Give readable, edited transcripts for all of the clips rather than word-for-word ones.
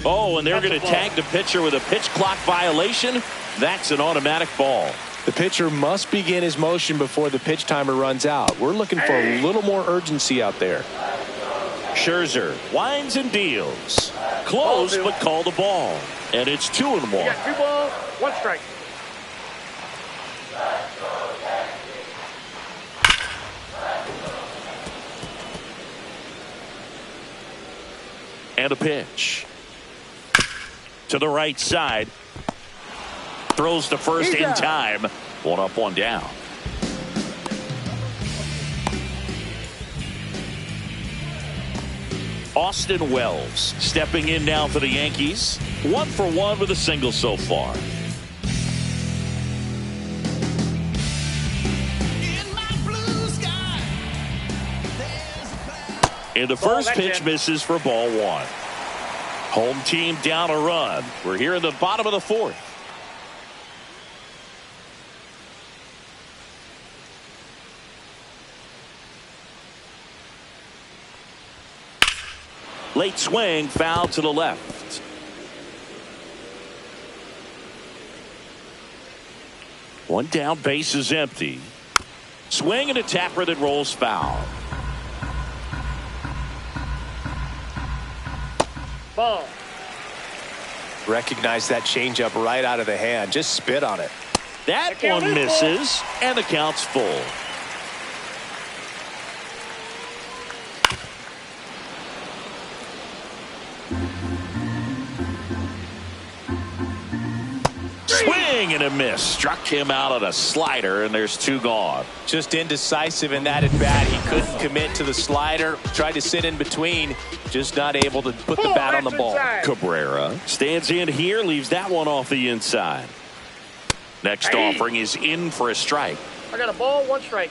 Oh, and they're going to tag the pitcher with a pitch clock violation. That's an automatic ball. The pitcher must begin his motion before the pitch timer runs out. We're looking for a little more urgency out there. Scherzer winds and deals. Close, but called a ball. And it's 2-1. You got 2 balls, 1 strike. And a pitch. To the right side. Throws to first in time. 1 up, 1 down. Austin Wells stepping in now for the Yankees. 1 for 1 with a single so far. And the first pitch misses for ball 1. Home team down a run. We're here in the bottom of the 4th. Late swing, foul to the left. One down, base is empty. Swing and a tapper that rolls foul. Ball. Recognize that changeup right out of the hand. Just spit on it. That one misses, and the count's full. Swing and a miss. Struck him out on a slider, and there's 2 gone. Just indecisive in that at bat. He couldn't commit to the slider. Tried to sit in between. Just not able to put the bat on the ball. Cabrera stands in here, leaves that one off the inside. Next offering is in for a strike. I got a ball, 1 strike.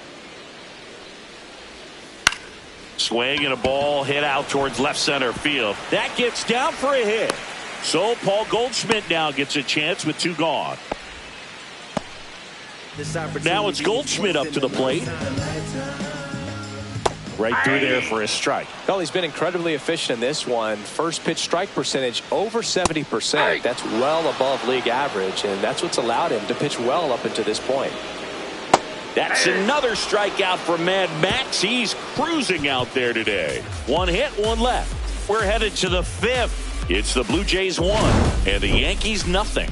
Swing and a ball hit out towards left center field. That gets down for a hit. So Paul Goldschmidt now gets a chance with 2 gone. Now it's Goldschmidt up to the plate. Right through there for a strike. Well, he's been incredibly efficient in this one. First pitch strike percentage over 70%. That's well above league average, and that's what's allowed him to pitch well up until this point. That's another strikeout for Mad Max. He's cruising out there today. 1 hit, 1 left. We're headed to the 5th. It's the Blue Jays 1 and the Yankees nothing.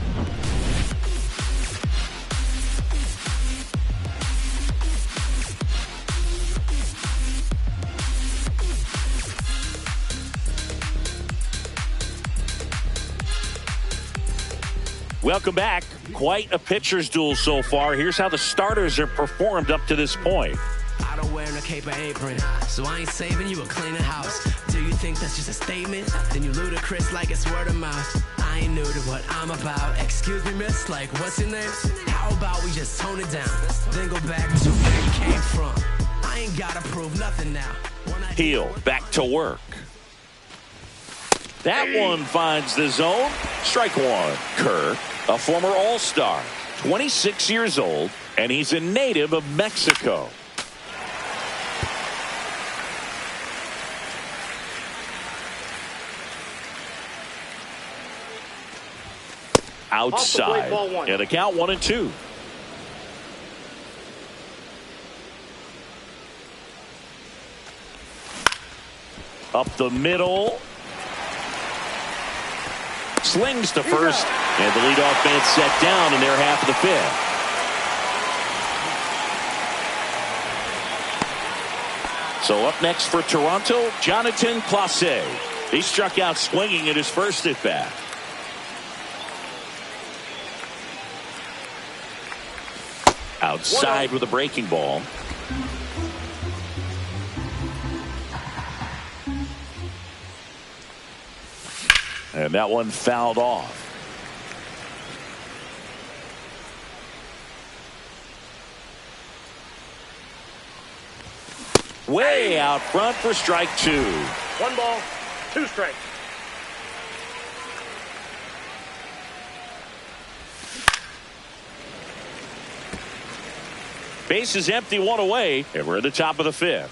Welcome back. Quite a pitcher's duel so far. Here's how the starters are performed up to this point. I don't wear a cape or apron, so I ain't saving you a cleaning house. Do you think that's just a statement? Then you ludicrous like it's word of mouth. I ain't new to what I'm about. Excuse me, miss, like what's your name? How about we just tone it down, then go back to where you came from. I ain't gotta prove nothing now. Heel back to work. That one finds the zone. Strike 1. Kirk, a former All-Star, 26 years old, and he's a native of Mexico. Outside, and a count 1-2. Up the middle. Slings to first, and the leadoff man set down in their half of the 5th. So up next for Toronto, Jonathan Clase. He struck out swinging in his first at bat. Outside with a breaking ball. And that one fouled off. Way out front for strike 2. 1 ball, 2 strikes. Base is empty, 1 away, and we're at the top of the 5th.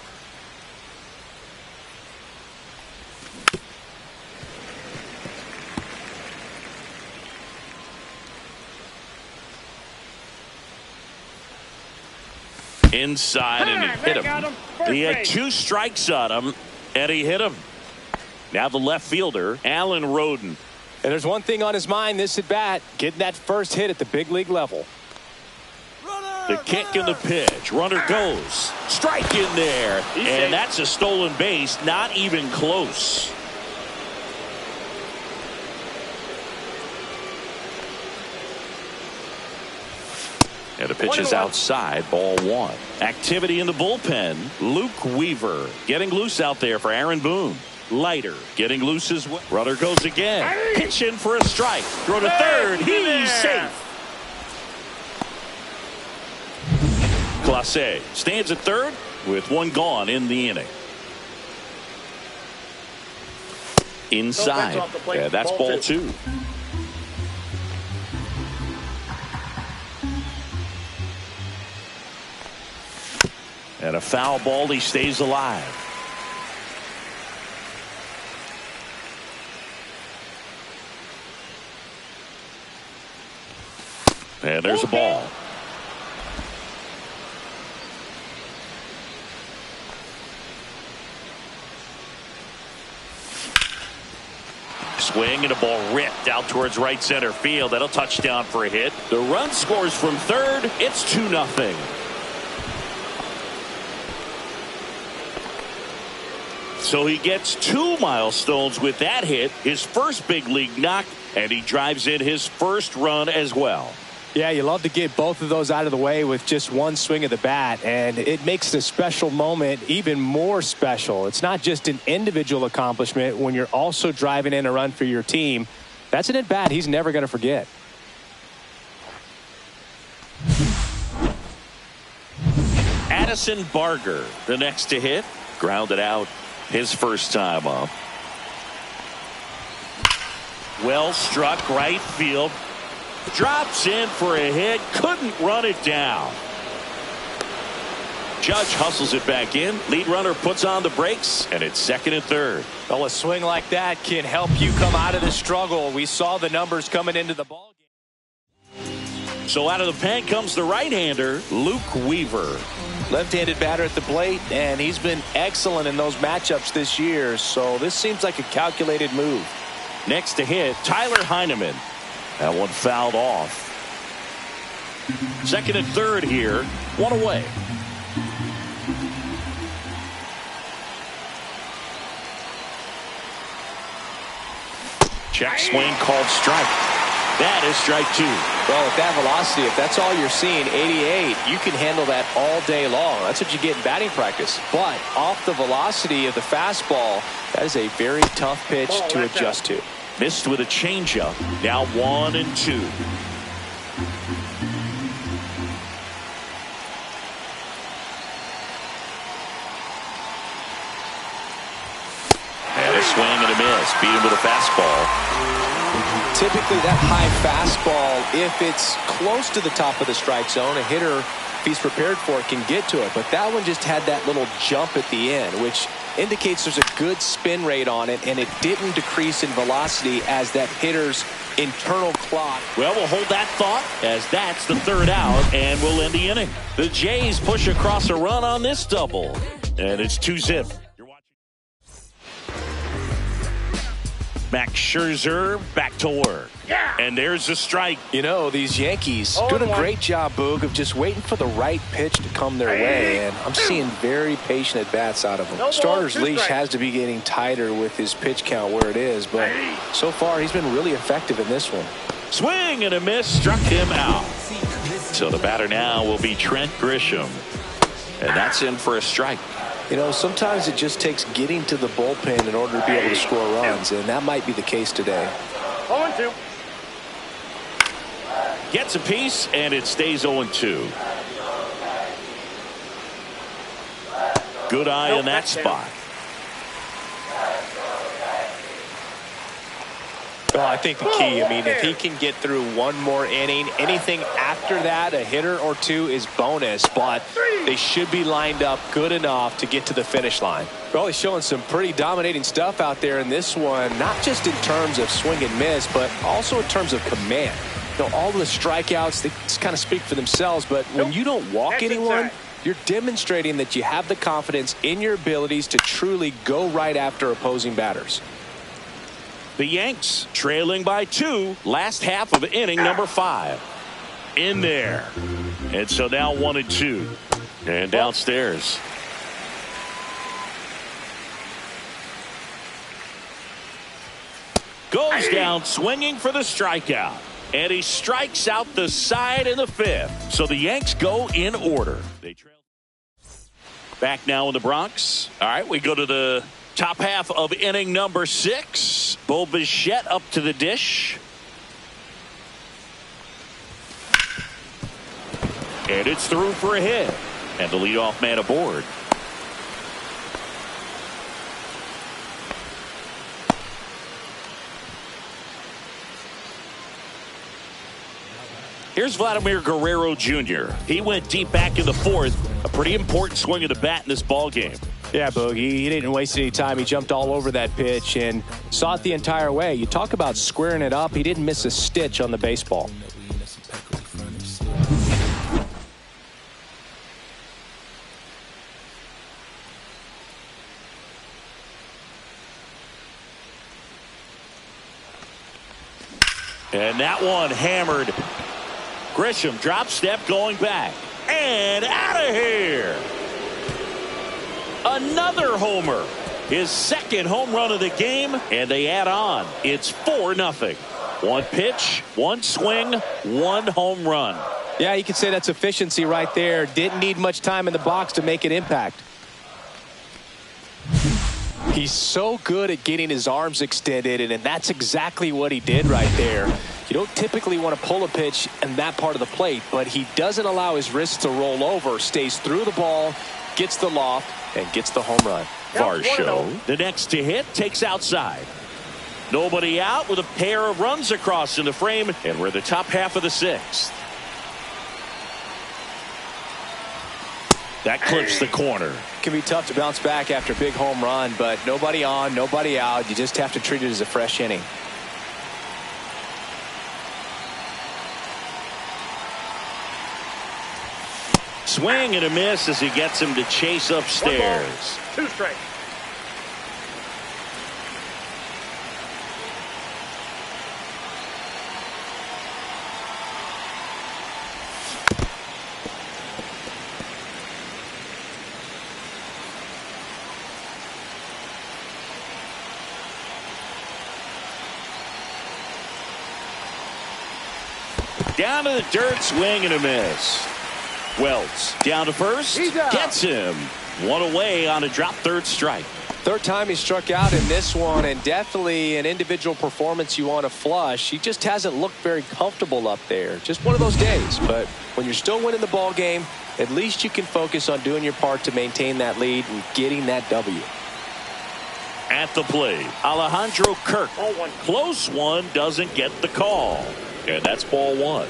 Inside, and he hit him. He had 2 strikes on him, and he hit him. Now the left fielder, Alan Roden. And there's one thing on his mind this at bat, getting that first hit at the big league level. The kick and the pitch. Runner goes. Strike in there. And that's a stolen base. Not even close. And the pitch is outside. Ball 1. Activity in the bullpen. Luke Weaver getting loose out there for Aaron Boone. Leiter getting loose as well. Runner goes again. Pitch in for a strike. Throw to third. He's safe. Clase stands at third with 1 gone in the inning. Inside. Yeah, that's ball 2. And a foul ball. He stays alive. And there's a ball. Swing and a ball ripped out towards right center field. That'll touchdown for a hit. The run scores from third. It's 2-0. So he gets 2 milestones with that hit, his first big league knock, and he drives in his first run as well. Yeah, you love to get both of those out of the way with just 1 swing of the bat, and it makes the special moment even more special. It's not just an individual accomplishment when you're also driving in a run for your team. That's an at-bat he's never going to forget. Addison Barger, the next to hit, grounded out his first time up. Well struck right field. Drops in for a hit. Couldn't run it down. Judge hustles it back in. Lead runner puts on the brakes, and it's second and third. Well, a swing like that can help you come out of the struggle. We saw the numbers coming into the ball game. So out of the pen comes the right-hander, Luke Weaver. Left-handed batter at the plate, and he's been excellent in those matchups this year. So this seems like a calculated move. Next to hit, Tyler Heineman. That one fouled off. Second and third here. 1 away. Check swing called strike. That is strike 2. Well, with that velocity, if that's all you're seeing, 88, you can handle that all day long. That's what you get in batting practice. But off the velocity of the fastball, that is a very tough pitch to adjust to. Missed with a changeup. Now 1 and 2. And a swing and a miss. Beat him with a fastball. Typically that high fastball, if it's close to the top of the strike zone, a hitter, if he's prepared for it, can get to it. But that one just had that little jump at the end, which indicates there's a good spin rate on it, and it didn't decrease in velocity as that hitter's internal clock. Well, we'll hold that thought as that's the third out, and we'll end the inning. The Jays push across a run on this double, and it's 2-zip. Max Scherzer back to work. Yeah. And there's a strike. You know, these Yankees doing a great job, Boog, of just waiting for the right pitch to come their way. And I'm seeing very patient at-bats out of him. Starter's leash has to be getting tighter with his pitch count where it is. But so far, he's been really effective in this one. Swing and a miss. Struck him out. So the batter now will be Trent Grisham. And that's in for a strike. You know, sometimes it just takes getting to the bullpen in order to be able to score runs, and that might be the case today. 0-2. Gets a piece, and it stays 0-2. Good eye in that spot. Well, I think the key, I mean, if he can get through one more inning, anything after that, a hitter or two is bonus, but they should be lined up good enough to get to the finish line. Well, he's showing some pretty dominating stuff out there in this one, not just in terms of swing and miss, but also in terms of command. You know, all the strikeouts, they kind of speak for themselves, but when you don't walk anyone, you're demonstrating that you have the confidence in your abilities to truly go right after opposing batters. The Yanks trailing by 2, last half of inning number 5. In there. And so now 1-2. And downstairs. Goes down swinging for the strikeout. And he strikes out the side in the 5th. So the Yanks go in order. They trail. Back now in the Bronx. All right, we go to the top half of inning number 6. Bo Bichette up to the dish. And it's through for a hit. And the leadoff man aboard. Here's Vladimir Guerrero Jr. He went deep back in the 4th. A pretty important swing of the bat in this ball game. Yeah, Boogie, he didn't waste any time. He jumped all over that pitch and saw it the entire way. You talk about squaring it up. He didn't miss a stitch on the baseball. And that one hammered. Grisham drop step going back. And out of here. Another homer. His second home run of the game. And they add on. It's 4-0. One pitch, one swing, one home run. Yeah, you could say that's efficiency right there. Didn't need much time in the box to make an impact. He's so good at getting his arms extended, and that's exactly what he did right there. You don't typically want to pull a pitch in that part of the plate, but he doesn't allow his wrists to roll over, stays through the ball, gets the loft, and gets the home run. Varsho, the next to hit, takes outside. Nobody out with a pair of runs across in the frame, and we're the top half of the 6th. That clips the corner. Can be tough to bounce back after a big home run, but nobody on, nobody out. You just have to treat it as a fresh inning. Swing and a miss as he gets him to chase upstairs. 1 ball, 2 strikes. Down to the dirt, swing and a miss. Wells down to first, gets him. One away on a drop, 3rd strike. 3rd time he struck out in this one, and definitely an individual performance you want to flush. He just hasn't looked very comfortable up there. Just one of those days. But when you're still winning the ball game, at least you can focus on doing your part to maintain that lead and getting that W. At the plate, Alejandro Kirk. Close one, doesn't get the call. And that's ball 1.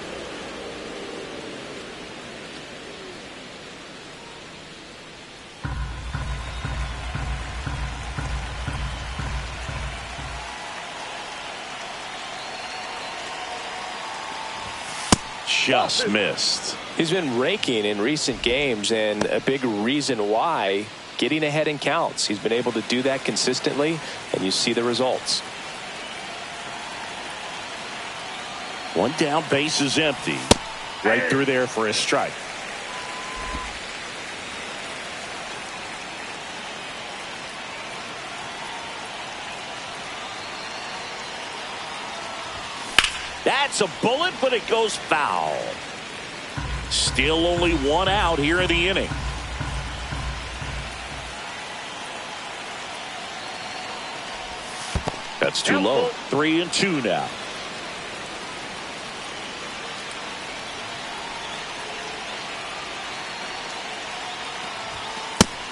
Just missed. He's been raking in recent games, and a big reason why, getting ahead in counts. He's been able to do that consistently, and you see the results. One down, base is empty. Right through there for a strike. That's a bullet, but it goes foul. Still only 1 out here in the inning. That's too low. 3-2 now.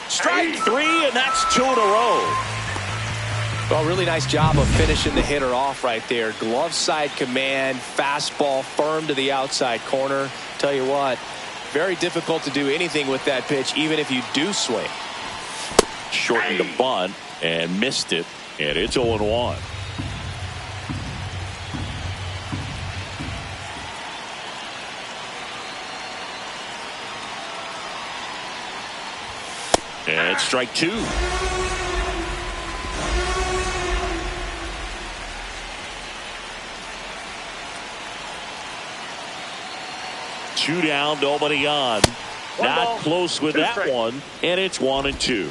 Strike 3, and that's 2 in a row. Well, really nice job of finishing the hitter off right there. Glove side command, fastball firm to the outside corner. Tell you what, very difficult to do anything with that pitch, even if you do swing. Shortened the bunt and missed it, and it's 0-1. it's strike two. Two down, nobody on. Not close with that one, and it's 1-2.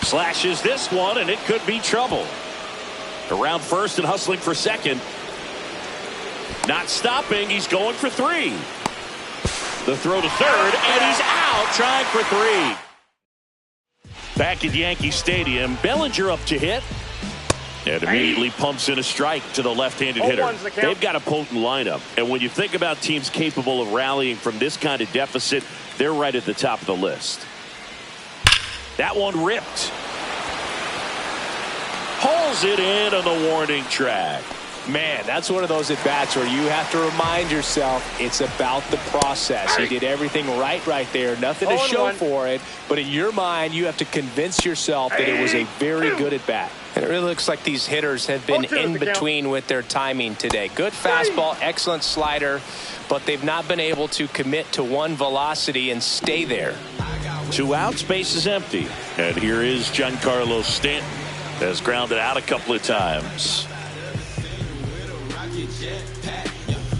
Slashes this one, and it could be trouble. Around first and hustling for second. Not stopping, he's going for three. The throw to third, and he's out trying for three. Back at Yankee Stadium, Bellinger up to hit. And immediately pumps in a strike to the left-handed hitter. They've got a potent lineup. And when you think about teams capable of rallying from this kind of deficit, they're right at the top of the list. That one ripped. Pulls it in on the warning track. Man, that's one of those at-bats where you have to remind yourself it's about the process. He did everything right there. Nothing to show for it. But in your mind, you have to convince yourself that it was a very good at-bat. And it really looks like these hitters have been in between with their timing today. Good fastball, excellent slider, but they've not been able to commit to one velocity and stay there. 2 outs, base is empty. And here is Giancarlo Stanton. Has grounded out a couple of times.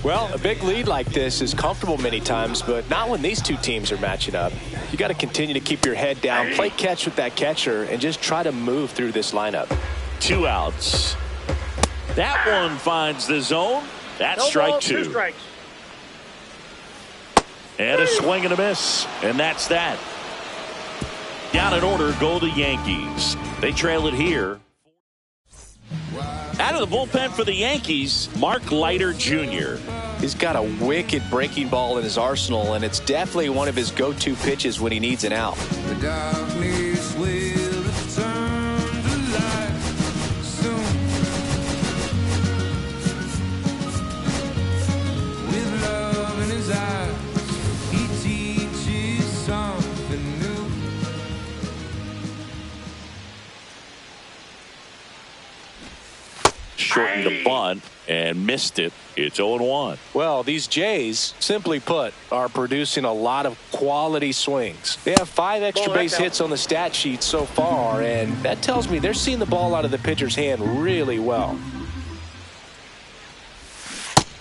Well, a big lead like this is comfortable many times, but not when these two teams are matching up. You got to continue to keep your head down, play catch with that catcher, and just try to move through this lineup. 2 outs. That one finds the zone. That's strike two. And a swing and a miss. And that's that. Down in order go the Yankees. They trail it here. Out of the bullpen for the Yankees, Mark Leiter Jr. He's got a wicked breaking ball in his arsenal, and it's definitely one of his go-to pitches when he needs an out. The darkness will return to light soon. With love in his eyes, he teaches something new. Shortened the bunt and missed it. It's 0-1. Well, these Jays, simply put, are producing a lot of quality swings. They have 5 extra base hits on the stat sheet so far, and that tells me they're seeing the ball out of the pitcher's hand really well.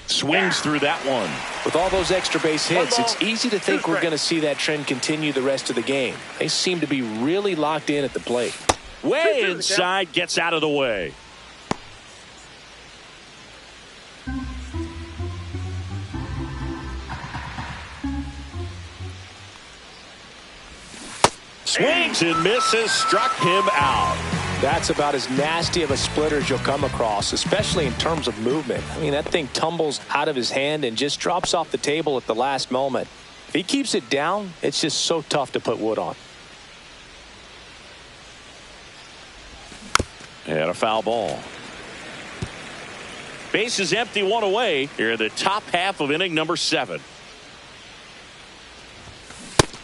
Swings through that one. With all those extra base hits, it's easy to think we're going to see that trend continue the rest of the game. They seem to be really locked in at the plate. Way inside, gets out of the way. Swings and misses, struck him out. That's about as nasty of a splitter as you'll come across, especially in terms of movement. I mean, that thing tumbles out of his hand and just drops off the table at the last moment. If he keeps it down, it's just so tough to put wood on. And a foul ball. Base is empty, 1 away. Here in the top half of inning number 7.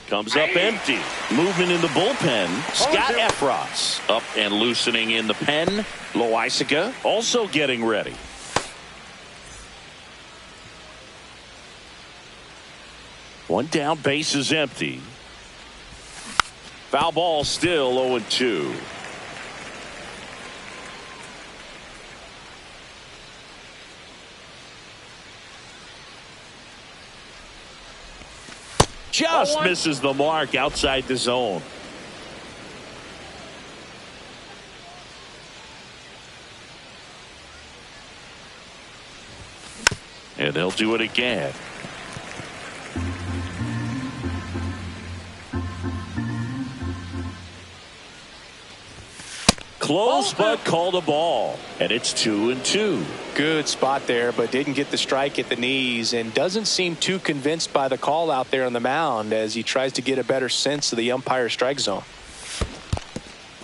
Comes up empty. Movement in the bullpen. Scott Efros up and loosening in the pen. Loaisiga also getting ready. One down, base is empty. Foul ball, still 0-2. Just misses the mark outside the zone. And they'll do it again. Close, but called a ball. And it's 2-2. Good spot there, but didn't get the strike at the knees and doesn't seem too convinced by the call out there on the mound as he tries to get a better sense of the umpire's strike zone.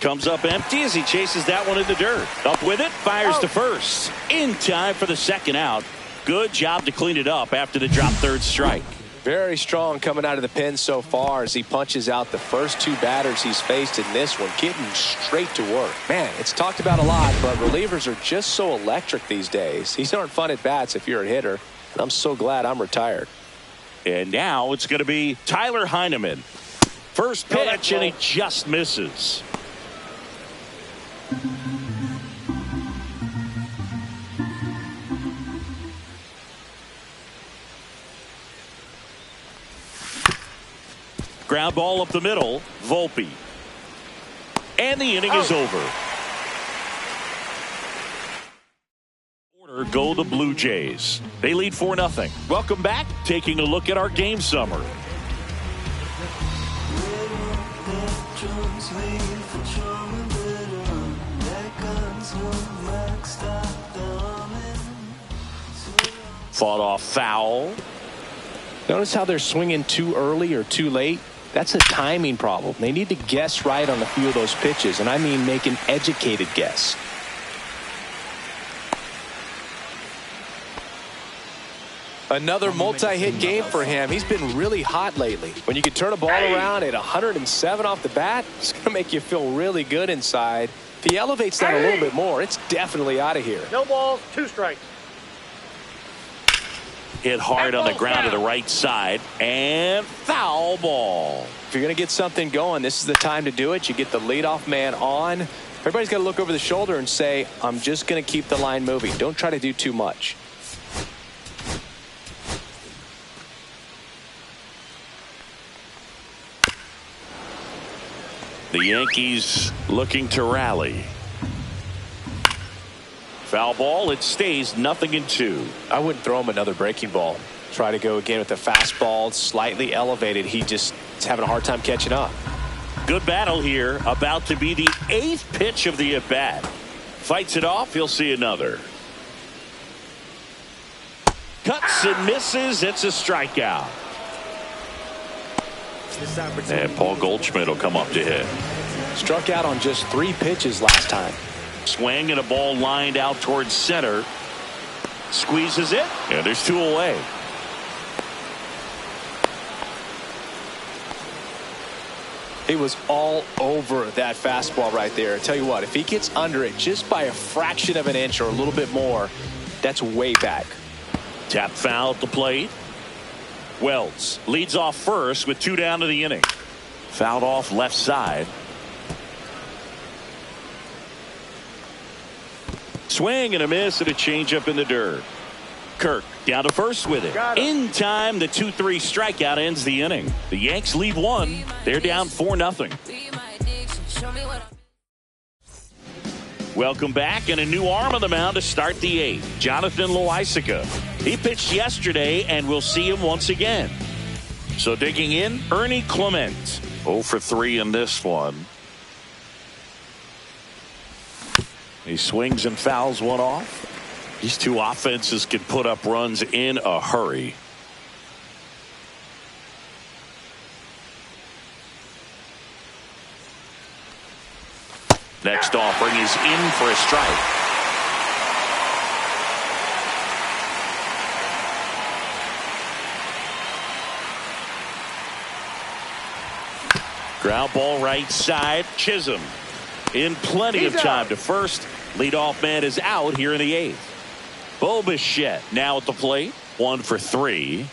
Comes up empty as he chases that one in the dirt. Up with it, fires to first. In time for the second out. Good job to clean it up after the drop third strike. Very strong coming out of the pen so far as he punches out the first two batters he's faced in this one, getting straight to work. Man, it's talked about a lot, but relievers are just so electric these days. These aren't fun at bats if you're a hitter, and I'm so glad I'm retired. And now it's going to be Tyler Heineman. First pitch, and he just misses. Ground ball up the middle, Volpe. And the inning is over. Order go the Blue Jays. They lead 4-0. Welcome back. Taking a look at our game summary. Fought off foul. Notice how they're swinging too early or too late? That's a timing problem. They need to guess right on a few of those pitches, and I mean make an educated guess. Another multi-hit game for him. He's been really hot lately. When you can turn a ball around at 107 off the bat, it's going to make you feel really good inside. If he elevates that a little bit more, it's definitely out of here. No balls, 2 strikes. Hit hard on the ground to the right side, and foul ball. If you're going to get something going, this is the time to do it. You get the leadoff man on. Everybody's got to look over the shoulder and say, I'm just going to keep the line moving. Don't try to do too much. The Yankees looking to rally. Foul ball, it stays 0-2. I wouldn't throw him another breaking ball. Try to go again with the fastball, slightly elevated. He just is having a hard time catching up. Good battle here, about to be the 8th pitch of the at-bat. Fights it off, he'll see another. Cuts and misses, it's a strikeout. And Paul Goldschmidt will come up to hit. Struck out on just 3 pitches last time. Swing and a ball lined out towards center. Squeezes it, and there's 2 away. He was all over that fastball right there. I tell you what, if he gets under it just by a fraction of an inch or a little bit more, that's way back. Tap foul at the plate. Wells leads off first with 2 down to the inning. Fouled off left side. Swing and a miss and a changeup in the dirt. Kirk down to first with it. In time, the 2-3 strikeout ends the inning. The Yanks leave 1. They're down 4-0. Welcome back, and a new arm on the mound to start the 8th. Jonathan Loaisiga. He pitched yesterday, and we'll see him once again. So digging in, Ernie Clement. 0 for 3 in this one. He swings and fouls one off. These 2 offenses can put up runs in a hurry. Next offering is in for a strike. Ground ball right side. Chisholm in plenty of time to first. Leadoff man is out here in the 8th. Bo Bichette now at the plate. 1 for 3.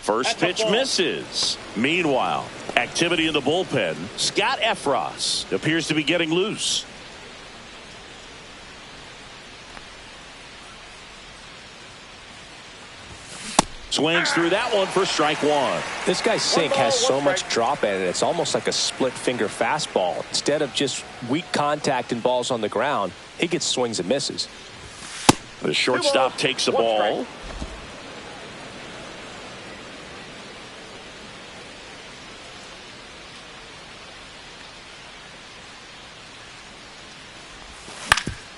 First pitch misses. Meanwhile, activity in the bullpen. Scott Efros appears to be getting loose. Swings through that one for strike 1. This guy's sink has so much drop at it. It's almost like a split finger fastball. Instead of just weak contact and balls on the ground, he gets swings and misses. The shortstop takes the ball.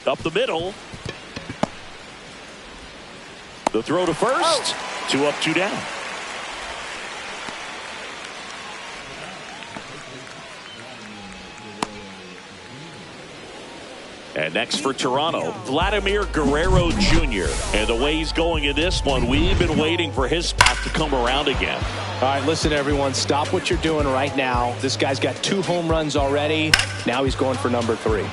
Up the middle. The throw to first. 2 up, 2 down. And next for Toronto, Vladimir Guerrero Jr. And the way he's going in this one, we've been waiting for his spot to come around again. All right, listen, everyone. Stop what you're doing right now. This guy's got 2 home runs already. Now he's going for number 3.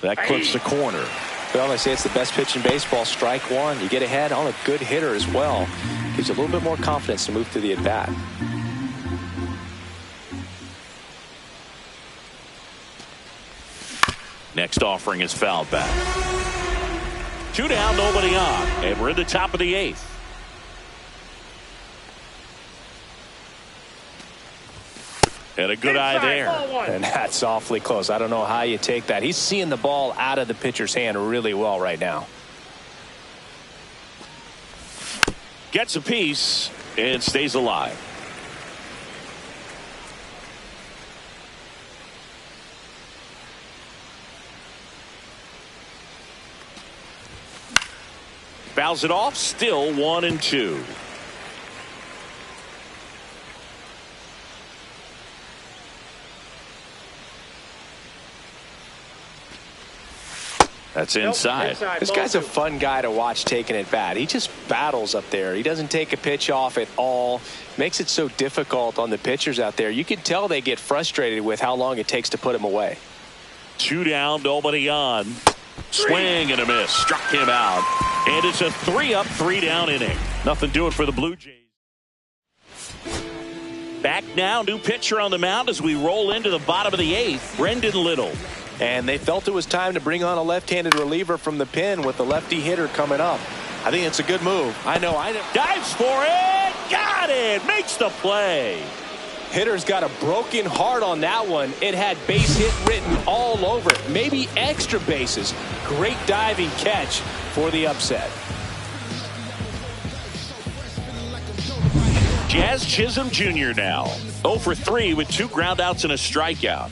That clips the corner. Well, they say it's the best pitch in baseball. Strike one. You get ahead on a good hitter as well. Gives you a little bit more confidence to move to the at-bat. Next offering is fouled back. 2 down, nobody on. And we're in the top of the 8th. And a good eye there. And that's awfully close. I don't know how you take that. He's seeing the ball out of the pitcher's hand really well right now. Gets a piece and stays alive. Fouls it off, still 1-2. That's inside. This guy's a fun guy to watch taking at bat. He just battles up there. He doesn't take a pitch off at all. Makes it so difficult on the pitchers out there. You can tell they get frustrated with how long it takes to put him away. 2 down, nobody on. Swing and a miss. Struck him out. And it's a 3-up, 3-down inning. Nothing doing for the Blue Jays. Back now, new pitcher on the mound as we roll into the bottom of the 8th. Brendan Little. And they felt it was time to bring on a left-handed reliever from the pen with the lefty hitter coming up. I think it's a good move. I know. Dives for it. Got it. Makes the play. Hitter's got a broken heart on that one. It had base hit written all over it. Maybe extra bases. Great diving catch for the upset. Jazz Chisholm Jr. now 0 for 3 with 2 groundouts and a strikeout.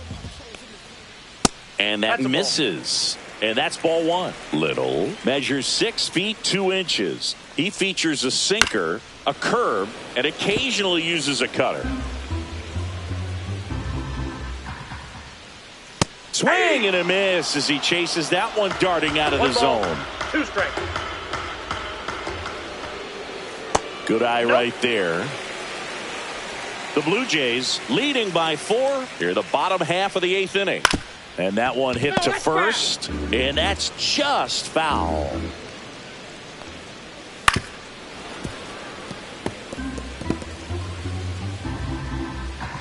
And that misses. And that's ball 1. Little measures 6 feet 2 inches. He features a sinker, a curve, and occasionally uses a cutter. Swing and a miss as he chases that one darting out of the zone. 2 strikes. Good eye right there. The Blue Jays leading by 4 here in the bottom half of the 8th inning. And that one hit to first, and that's just foul.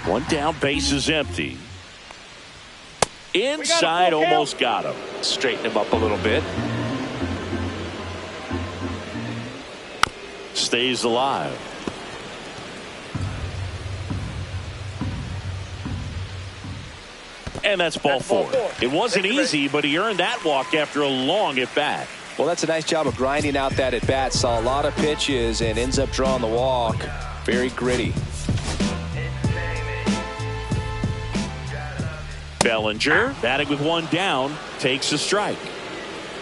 One down, base is empty. Inside, almost got him. Straighten him up a little bit. Stays alive. And that's ball 4. It wasn't easy, but he earned that walk after a long at bat. Well, that's a nice job of grinding out that at bat. Saw a lot of pitches and ends up drawing the walk. Very gritty. Bellinger batting with 1 down takes a strike.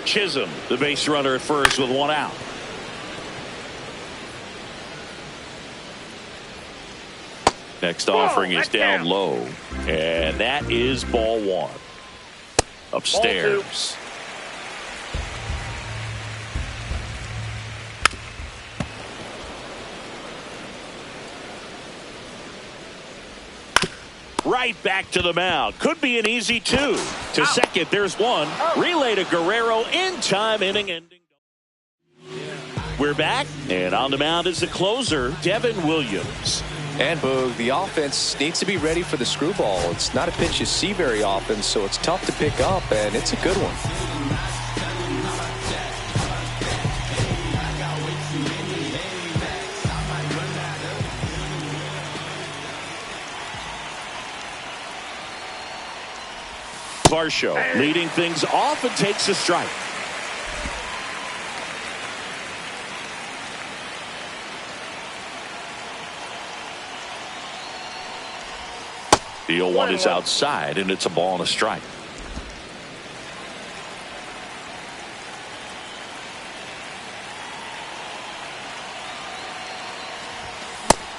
Chisholm, the base runner at first with 1 out. Next offering is down low, and that is ball 1. Upstairs. Right back to the mound. Could be an easy 2. To second, there's 1. Relay to Guerrero in time, inning ending. We're back, and on the mound is the closer, Devin Williams. And Boog, the offense needs to be ready for the screwball. It's not a pitch you see very often, so it's tough to pick up, and it's a good one. Varsho leading things off and takes a strike. The 0-1 is outside, and it's a ball and a strike.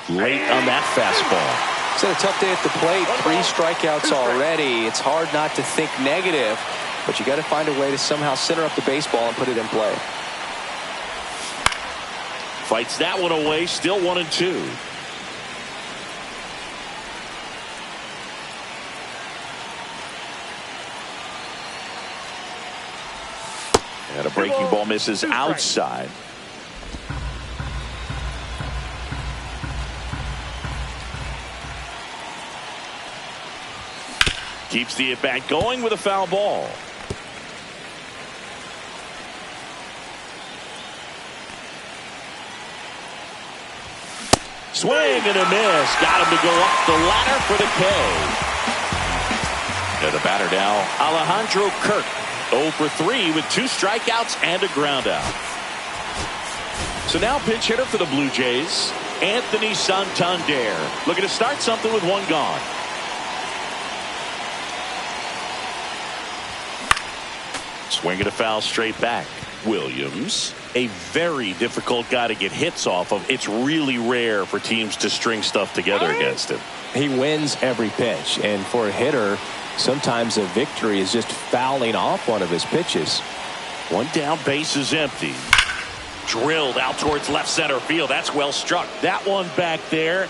late on that fastball. It's had a tough day at the plate. 3 strikeouts already. It's hard not to think negative, but you got to find a way to somehow center up the baseball and put it in play. Fights that one away. Still 1-2. And a breaking ball misses outside. Keeps the at-bat going with a foul ball. Swing and a miss. Got him to go up the ladder for the K. And the batter now, Alejandro Kirk. 0 for 3 with 2 strikeouts and a ground out. So now pinch hitter for the Blue Jays, Anthony Santander. Looking to start something with 1 gone. Swing and a foul straight back. Williams, a very difficult guy to get hits off of. It's really rare for teams to string stuff together against him. He wins every pitch, and for a hitter, sometimes a victory is just fouling off one of his pitches. 1 down, base is empty. Drilled out towards left center field. That's well struck. That one back there,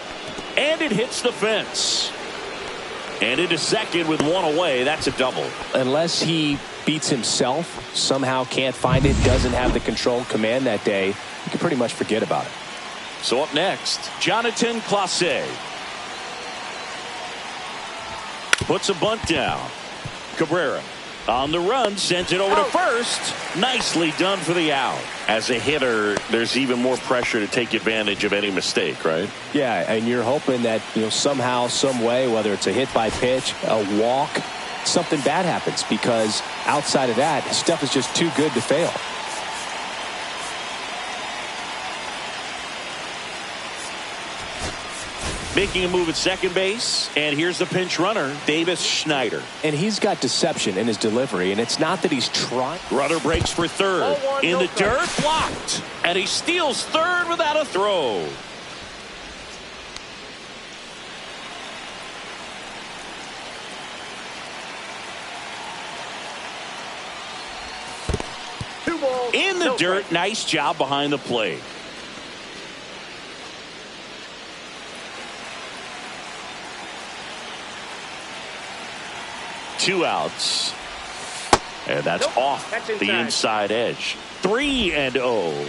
and it hits the fence. And into second with 1 away. That's a double. Unless he beats himself, somehow can't find it, doesn't have the control command that day, you can pretty much forget about it. So up next, Jonathan Clase. Puts a bunt down. Cabrera on the run, sends it over to first. Nicely done for the out. As a hitter, there's even more pressure to take advantage of any mistake, right? Yeah, and you're hoping that, somehow, some way, whether it's a hit by pitch, a walk, something bad happens, because outside of that, stuff is just too good to fail. Making a move at second base, and here's the pinch runner, Davis Schneider. And he's got deception in his delivery, and it's not that he's trying. Runner breaks for third. In the dirt, blocked. And he steals third without a throw. In the dirt, nice job behind the plate. Two outs. And that's off the inside edge. 3-0.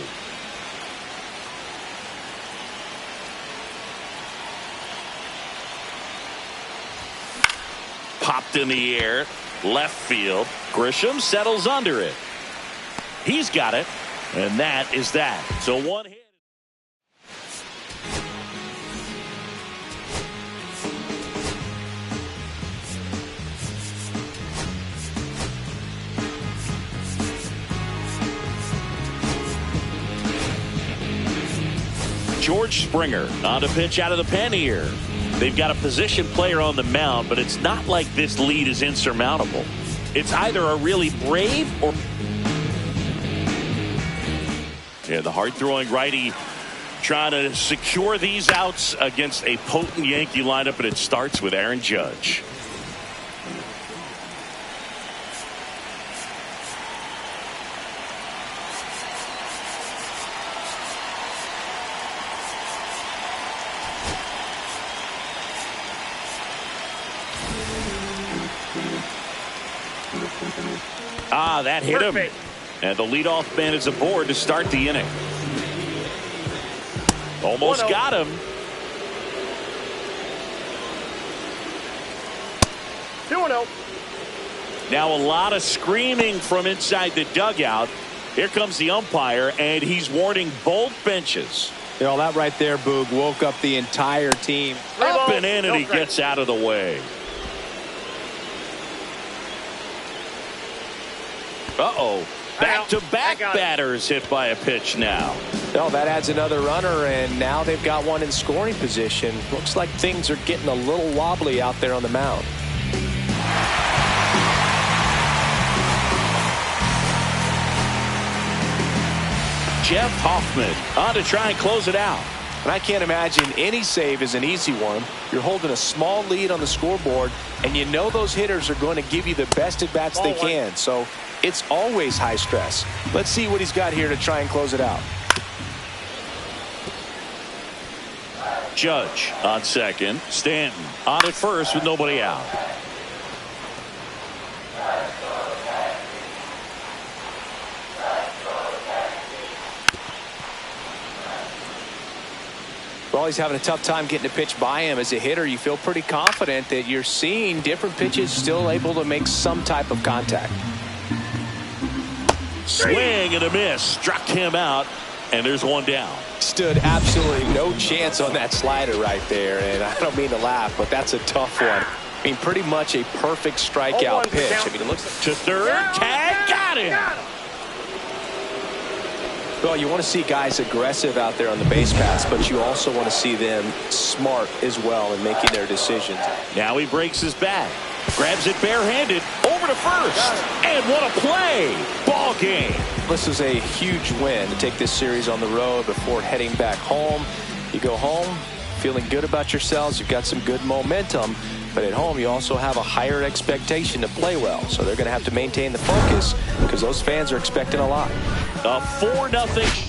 Popped in the air. Left field. Grisham settles under it. He's got it. And that is that. So 1 hit. George Springer on to pitch out of the pen here. They've got a position player on the mound, but it's not like this lead is insurmountable. It's either a really brave or... Yeah, the hard-throwing righty trying to secure these outs against a potent Yankee lineup, and it starts with Aaron Judge. That hit him. And the leadoff man is aboard to start the inning. Almost got him. 2-0. Now a lot of screaming from inside the dugout. Here comes the umpire, and he's warning both benches. That right there, Boog, woke up the entire team. Up and in, and he gets out of the way. Uh-oh. Back-to-back batters hit by a pitch now. No, that adds another runner, and now they've got one in scoring position. Looks like things are getting a little wobbly out there on the mound. Jeff Hoffman on to try and close it out. And I can't imagine any save is an easy one. You're holding a small lead on the scoreboard, and you know those hitters are going to give you the best at-bats they can. So it's always high stress. Let's see what he's got here to try and close it out. Judge on second. Stanton on at first with nobody out. Well, he's having a tough time getting a pitch by him. As a hitter, you feel pretty confident that you're seeing different pitches still able to make some type of contact. Swing and a miss. Struck him out, and there's one down. Stood absolutely no chance on that slider right there, and I don't mean to laugh, but that's a tough one. I mean, pretty much a perfect strikeout pitch. I mean, it looks like to third. Tag. Got him. Well, you want to see guys aggressive out there on the base paths, but you also want to see them smart as well in making their decisions. Now he breaks his bat. Grabs it barehanded. Over to first. And what a play. Ball game. This is a huge win to take this series on the road before heading back home. You go home feeling good about yourselves. You've got some good momentum. But at home, you also have a higher expectation to play well. So they're going to have to maintain the focus because those fans are expecting a lot. A 4-0